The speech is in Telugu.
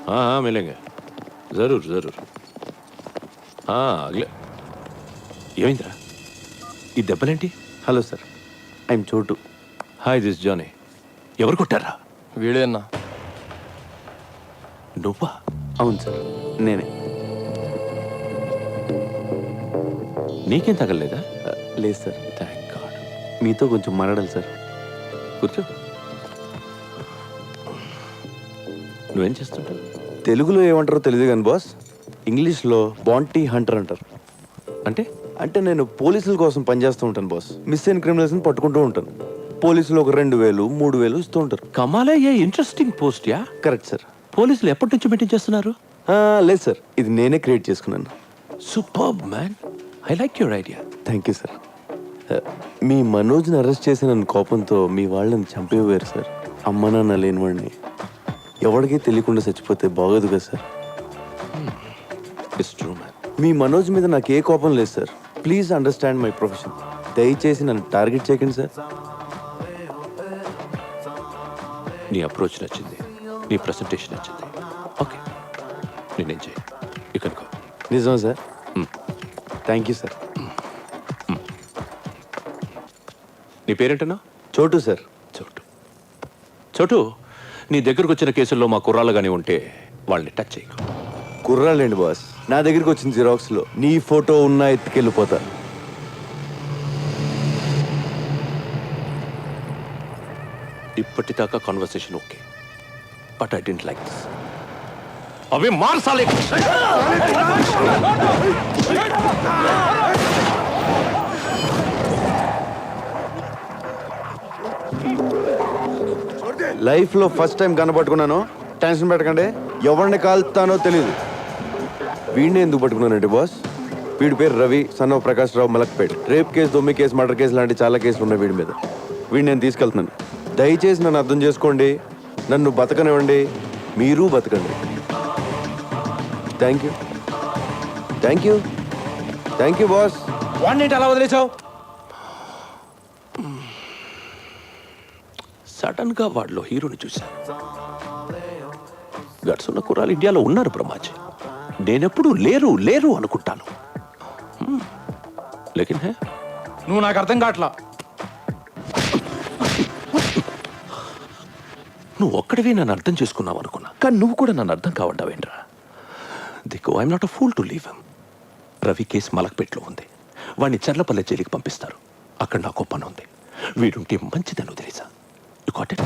हाँ हाँ मिलेंगे जरूर जरूर हाँ अगले ఏమైందిరా ఈ దెబ్బలేంటి? హలో సార్, ఐఎమ్ చోటు. Hi this Johnny. ఎవరు కొట్టారా? వీడే అన్నా. నువ్వా? అవును సార్, నేనే. నీకేం తగలలేదా? లేదు సార్. Thank God. మీతో కొంచెం మాట్లాడాలి సార్. కూర్చో. నువ్వేం చేస్తుంటావు? తెలుగులో ఏమంటారో తెలియదు కానీ బాస్, ఇంగ్లీష్లో బాంటీ హంటర్ అంటారు. అంటే అంటే నేను పోలీసుల కోసం పనిచేస్తూ ఉంటాను బాస్. మిస్ అయిన క్రిమినల్స్ని పట్టుకుంటూ ఉంటాను. పోలీసులు ఒక 2000, 3000 ఇస్తూ ఉంటారు. కమాలే, ఏ ఇంట్రెస్టింగ్ పోస్ట్ యా. Correct sir. పోలీసులు ఎప్పటి నుంచి మెయింటైన్ చేస్తున్నారు? లేదు సార్, ఇది నేనే క్రియేట్ చేసుకున్నాను. Superb man, I like your idea. Thank you sir. మీ మనోజ్ని అరెస్ట్ చేసిన కోపంతో మీ వాళ్ళని చంపేవారు సార్. అమ్మ నాన్న లేని వాడిని ఎవరికీ తెలియకుండా చచ్చిపోతే బాగోదు కదా సార్. It's true man. మీ మనోజ్ మీద నాకు ఏ కోపం లేదు సార్. Please understand my profession. దయచేసి నన్ను టార్గెట్ చేయకండి సార్. నీ అప్రోచ్ నచ్చింది, నీ ప్రెసెంటేషన్ నచ్చింది. ఓకే, నేనేం చేయి ఇక్కడికో. నిజమా సార్? Thank you sir. నీ పేరేంటన్నా? చోటు సార్. చోటు. చోటు, నీ దగ్గరకు వచ్చిన కేసుల్లో మా కుర్రాళ్ళు కానీ ఉంటే వాళ్ళని టచ్ చేయకు. కుర్రాళ్ళండి బాస్, నా దగ్గరికి వచ్చిన జిరాక్స్లో నీ ఫోటో ఉన్నా ఎత్తుకెళ్ళిపోతా. ఇప్పటిదాకా conversation okay, but I didn't like this. అవి మార్చాలి. లైఫ్లో ఫస్ట్ టైం కనపట్టుకున్నాను. టెన్షన్ పెట్టకండి, ఎవరిని కాల్తానో తెలియదు. వీడిని ఎందుకు పట్టుకున్నానండి బాస్? వీడి పేరు Ravi, son of Prakash Rao, Malakpet. Rape case, దొమ్మి కేసు, మర్డర్ కేసు లాంటి చాలా కేసులు ఉన్నాయి వీడి మీద. వీడిని నేను తీసుకెళ్తున్నాను. దయచేసి నన్ను అర్థం చేసుకోండి, నన్ను బతకనివ్వండి, మీరు బతకండి. Thank you, thank you, thank you boss. వాడిని అలా వదిలేసావు? సడన్ గా వాడిలో హీరోని చూశాను. గట్స్ ఉన్న కుర్రాలు ఇండియాలో ఉన్నారు బ్రహ్మాజీ. నేనెప్పుడు లేరు లేరు అనుకుంటాను. లేకిన్ హే, నువ్వు నాకు అర్థం కావట్లా. నువ్వు ఒక్కడివి నన్ను అర్థం చేసుకున్నావు అనుకున్నా, కానీ నువ్వు కూడా నన్ను అర్థం కావడ్డావేంట్రా? దిక్కు, I'm not a fool to leave him. Ravi case మలక్పేట్లో ఉంది. వాడిని చర్లపల్లె జైలుకి పంపిస్తారు. అక్కడ నాకు పని ఉంది. వీడుంటే మంచిదని తెలుసా? You got it?